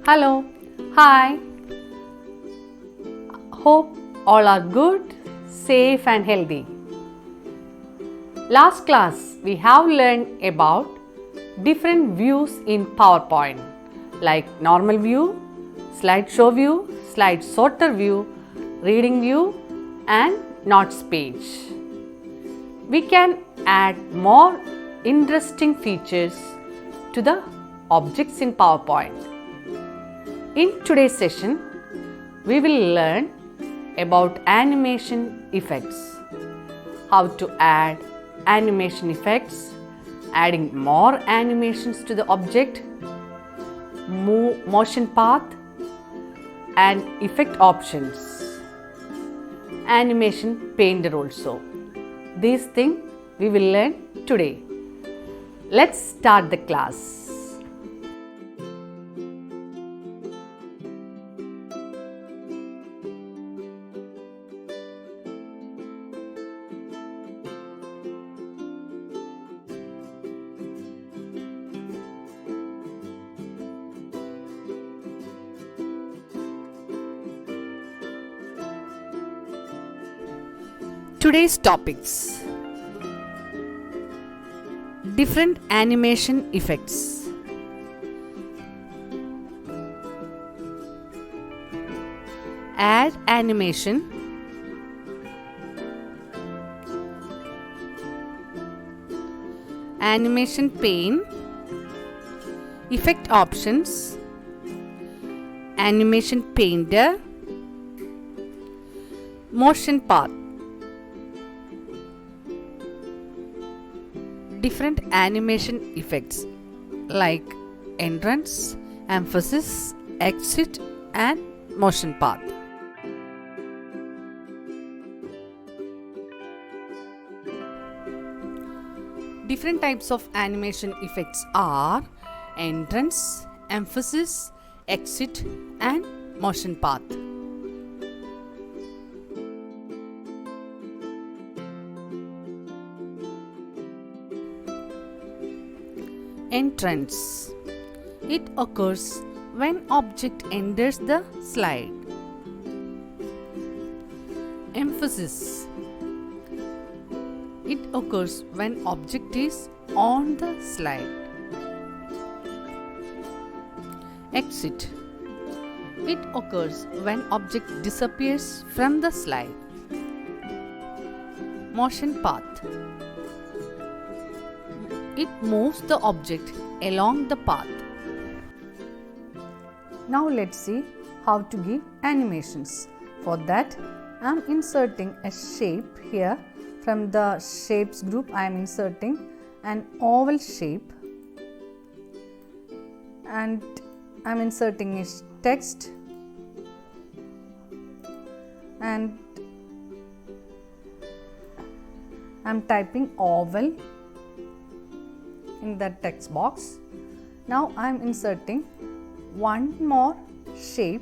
Hello, hi. Hope all are good, safe and healthy. Last class we have learned about different views in PowerPoint like normal view, slideshow view, slide sorter view, reading view and notes page. We can add more interesting features to the objects in PowerPoint. In today's session, we will learn about animation effects, how to add animation effects, adding more animations to the object, motion path and effect options, animation painter also. These things we will learn today. Let's start the class. Today's topics: different animation effects, add animation, animation pane, effect options, animation painter, motion path. Different animation effects like entrance, emphasis, exit and motion path. Different types of animation effects are entrance, emphasis, exit and motion path. Entrance. It occurs when object enters the slide. Emphasis. It occurs when object is on the slide. Exit. It occurs when object disappears from the slide. Motion path. It moves the object along the path. Now let's see how to give animations. For that, I am inserting a shape here. From the shapes group, I am inserting an oval shape and I am inserting a text and I am typing oval in that text box. Now I am inserting one more shape,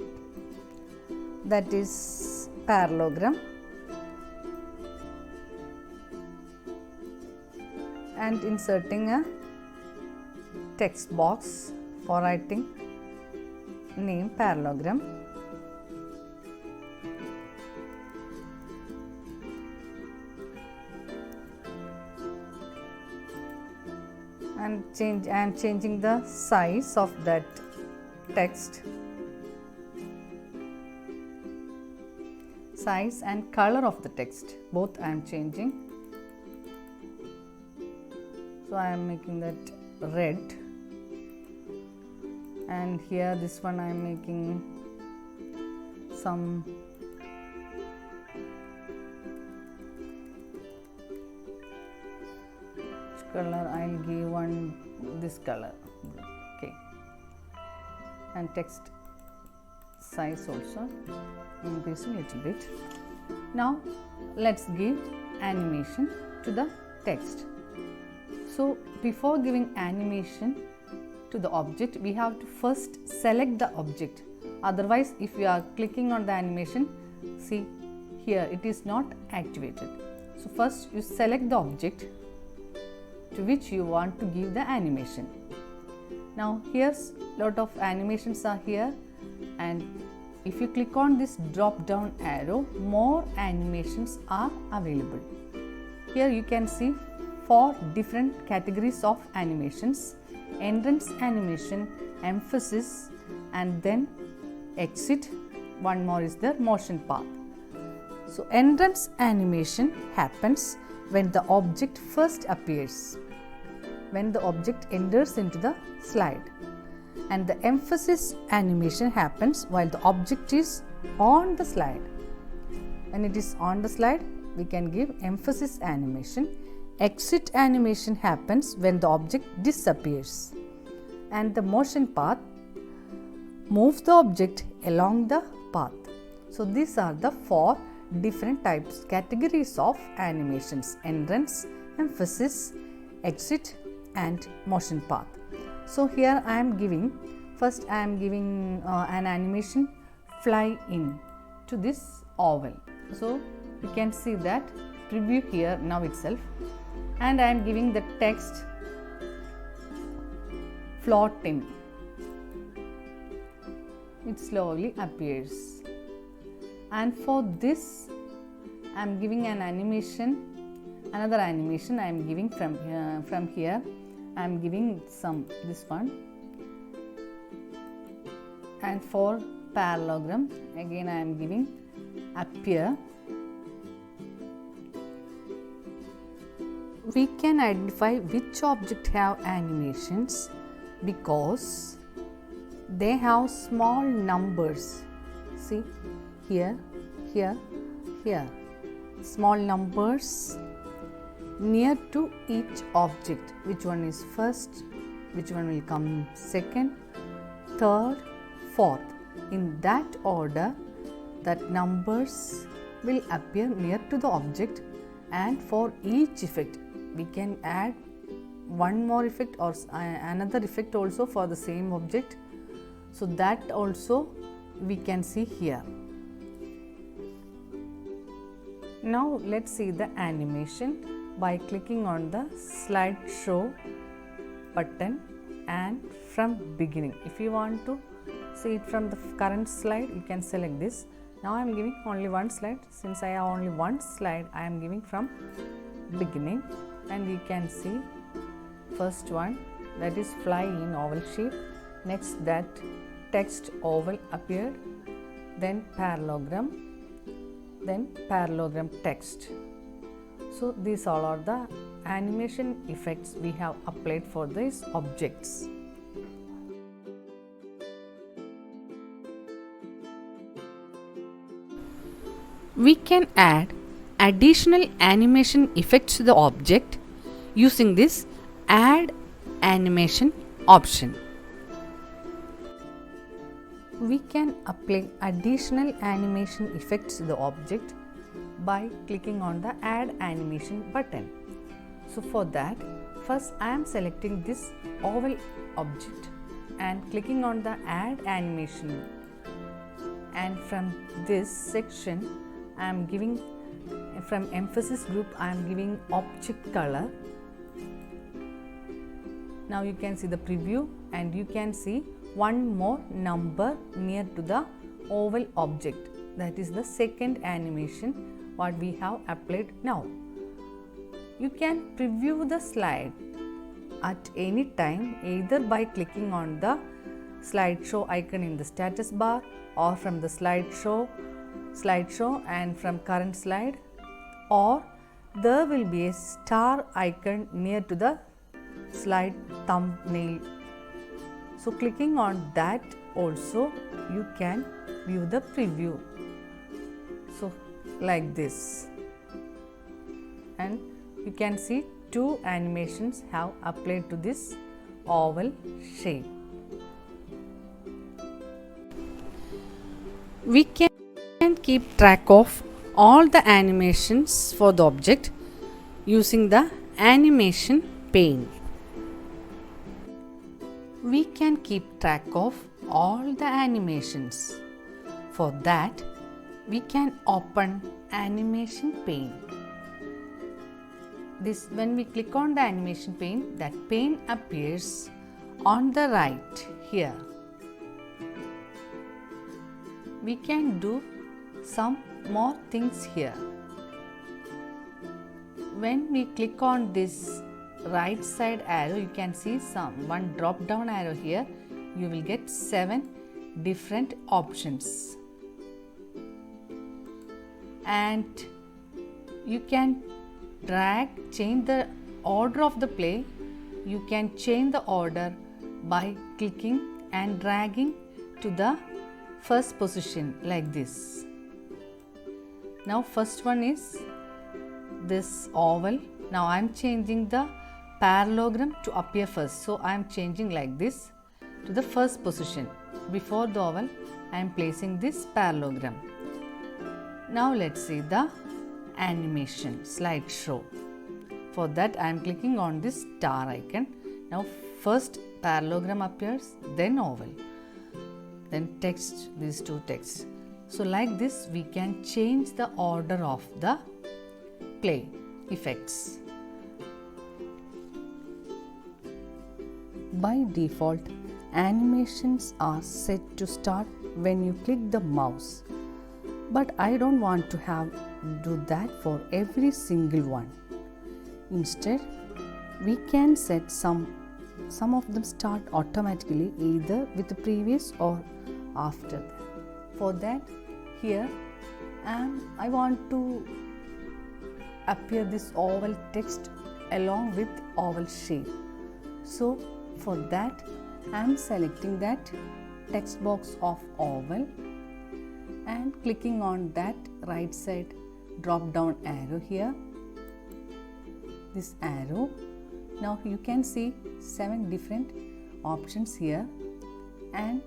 that is parallelogram, and inserting a text box for writing name parallelogram. And I am changing the size of that text, size and color of the text, both I am changing. So I am making that red, and here this one I am making some color. I'll give one this color, okay, and text size also increasing a little bit. Now let's give animation to the text. So before giving animation to the object, we have to first select the object. Otherwise, if you are clicking on the animation, see here it is not activated. So first you select the object to which you want to give the animation. Now here's lot of animations are here, and if you click on this drop down arrow, more animations are available. Here you can see 4 different categories of animations: entrance animation, emphasis, and then exit. One more is the motion path. So entrance animation happens when the object first appears, when the object enters into the slide, and the emphasis animation happens while the object is on the slide. When it is on the slide, we can give emphasis animation. Exit animation happens when the object disappears, and the motion path moves the object along the path. So these are the 4 different categories of animations: entrance, emphasis, exit, and motion path. So here I am giving an animation fly in to this oval. So you can see that preview here now itself, and I am giving the text float in. It slowly appears, and for this I am giving an animation, another animation I am giving from here. I am giving this one, and for parallelogram again I am giving appear. We can identify which object have animations because they have small numbers. See here, here, here. Small numbers near to each object. Which one is first? Which one will come second, third, fourth? In that order, that numbers will appear near to the object, and for each effect we can add one more effect or another effect also for the same object. So that also we can see here. Now let's see the animation by clicking on the slideshow button and from beginning. If you want to see it from the current slide, you can select this. Now I am giving only one slide. Since I have only one slide, I am giving from beginning, and you can see first one, that is fly in oval shape. Next, that text oval appeared, then parallelogram text. So these all are the animation effects we have applied for these objects. We can add additional animation effects to the object using this add animation option. We can apply additional animation effects to the object by clicking on the add animation button. So for that, first I am selecting this oval object and clicking on the add animation, and from this section I am giving, from emphasis group I am giving object color. Now you can see the preview, and you can see one more number near to the oval object. That is the second animation what we have applied now. You can preview the slide at any time, either by clicking on the slideshow icon in the status bar, or from the slideshow and from current slide, or there will be a star icon near to the slide thumbnail. So clicking on that also you can view the preview. So like this, and you can see 2 animations have applied to this oval shape. We can keep track of all the animations for the object using the animation pane. We can keep track of all the animations. For that, we can open animation pane. When we click on the animation pane, that pane appears On the right here, we can do some more things here. When we click on this right side arrow, you can see one drop down arrow here. You will get 7 different options, and you can change the order of the play. You can change the order by clicking and dragging to the first position like this. Now first one is this oval. Now I am changing the parallelogram to appear first. So I am changing like this to the first position. Before the oval, I am placing this parallelogram. Now let's see the animation slideshow. For that I am clicking on this star icon. Now first parallelogram appears, then oval, then text, these two texts. So like this we can change the order of the play effects. By default, animations are set to start when you click the mouse, but I don't want to do that for every single one. Instead, we can set some of them start automatically either with the previous or after that. For that, here I want to appear this oval text along with oval shape. So for that, I am selecting that text box of oval and clicking on that right side drop down arrow here, this arrow. Now you can see 7 different options here, and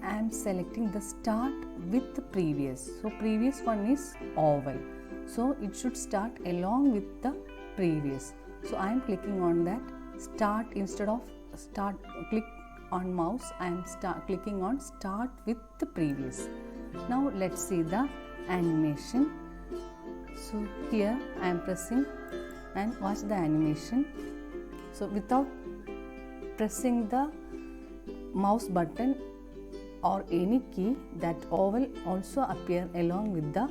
I am selecting the start with the previous. So previous one is oval, so it should start along with the previous. So I am clicking on that start. Instead of start click on mouse, I am clicking on start with the previous. Now let's see the animation. So here I am pressing and watch the animation. So without pressing the mouse button or any key, that oval also appear along with the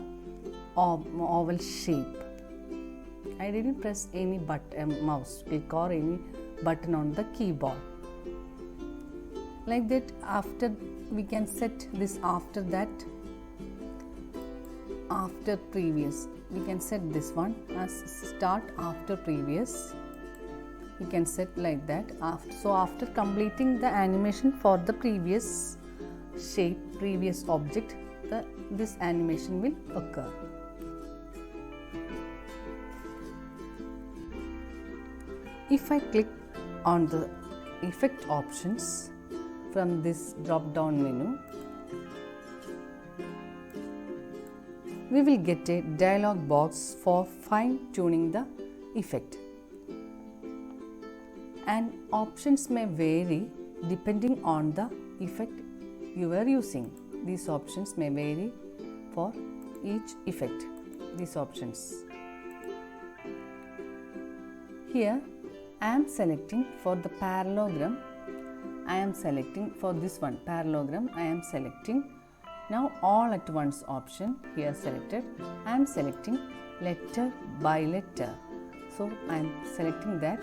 oval shape. I didn't press any mouse click or any button on the keyboard. Like that, after we can set this after that, after previous. We can set this one as start after previous. We can set like that. So after completing the animation for the previous shape, previous object, this animation will occur. If I click on the effect options from this drop down menu, we will get a dialog box for fine tuning the effect, and options may vary depending on the effect you are using. These options may vary for each effect, these options. Here I am selecting for the parallelogram. I am selecting for this one parallelogram. I am selecting now all at once option here selected. I am selecting letter by letter. So I am selecting that.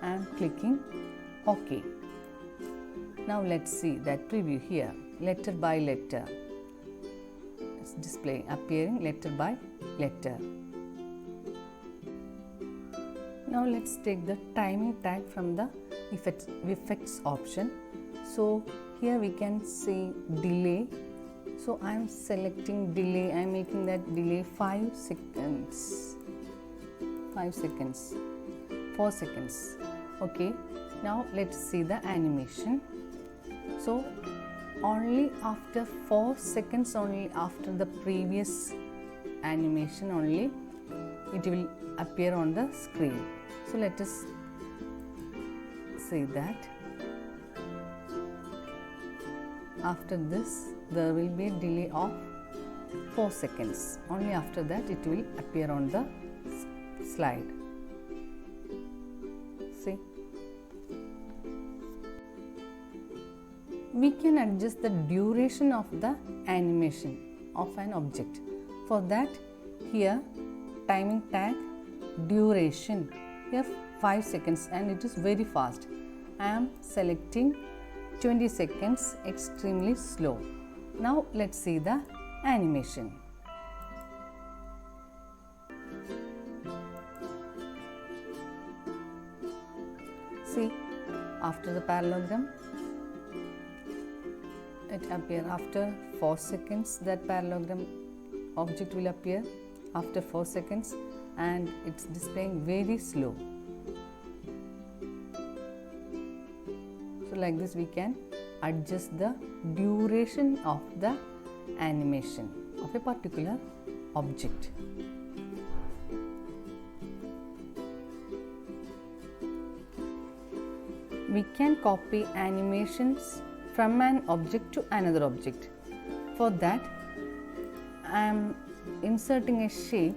I am clicking OK. Now let's see that preview here. Letter by letter. It's display appearing letter by letter. Now let's take the timing tag from the effects option. So here we can see delay. So I am selecting delay. I am making that delay 5 seconds. 5 seconds. 4 seconds. Okay. Now let's see the animation. So only after 4 seconds, only after the previous animation only, it will appear on the screen. So let us say that after this there will be a delay of 4 seconds. Only after that it will appear on the slide. See. we can adjust the duration of the animation of an object. For that, here timing tag duration, here 5 seconds and it is very fast. I am selecting 20 seconds, extremely slow. Now let's see the animation. See, after the parallelogram, it appears after 4 seconds. That parallelogram object will appear after 4 seconds and it's displaying very slow. So like this we can adjust the duration of the animation of a particular object. We can copy animations from an object to another object. For that, I am inserting a shape.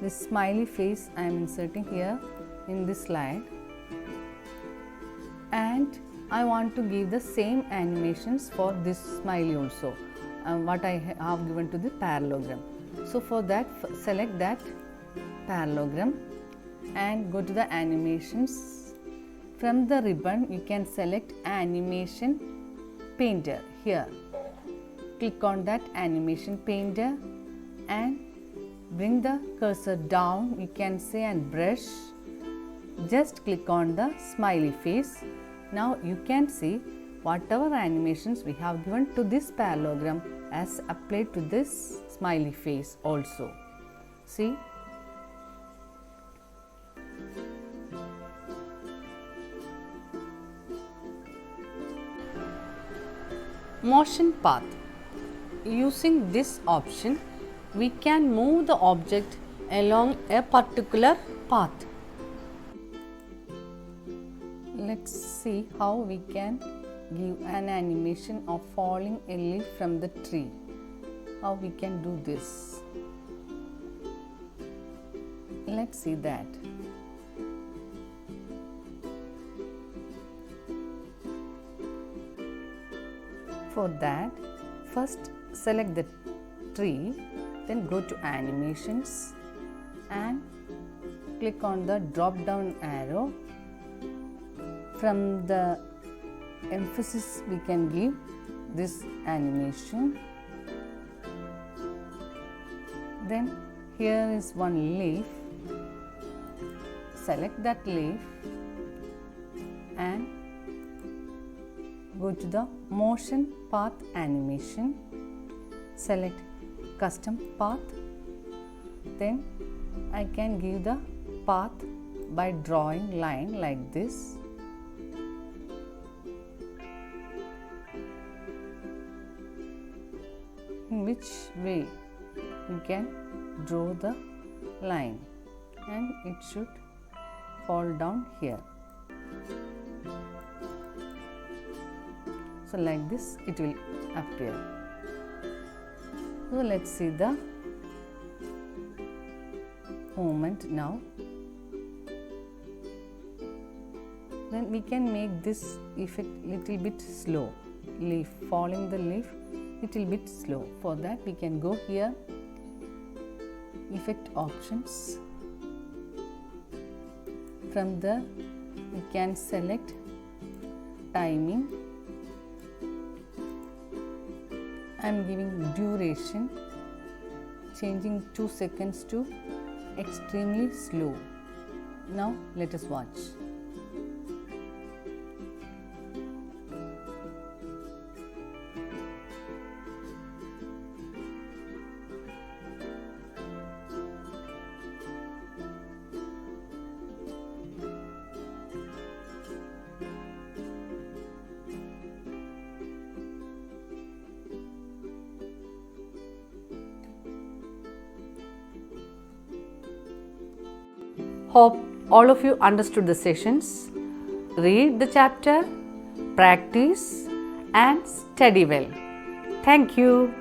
This smiley face I am inserting here in this slide, and I want to give the same animations for this smiley also, what I have given to the parallelogram. So for that, select that parallelogram and go to the animations. From the ribbon, you can select animation painter here. Click on that animation painter and bring the cursor down. You can say and brush. Just click on the smiley face. Now you can see whatever animations we have given to this parallelogram as applied to this smiley face also. See? Motion path. Using this option, we can move the object along a particular path. Let's see how we can give an animation of falling a leaf from the tree. How we can do this. Let's see that. For that, first select the tree, then go to animations and click on the drop down arrow. From the emphasis we can give this animation. Then here is one leaf. Select that leaf and go to the motion path animation. Select custom path. Then I can give the path by drawing line like this. In which way you can draw the line, and it should fall down here. So like this it will appear. So let's see the movement now. Then we can make this effect little bit slow. Leaf, falling the leaf little bit slow. For that we can go here, effect options. From there we can select timing. I am giving duration, changing 2 seconds to extremely slow. Now let us watch. Hope all of you understood the sessions. Read the chapter, practice and study well. Thank you.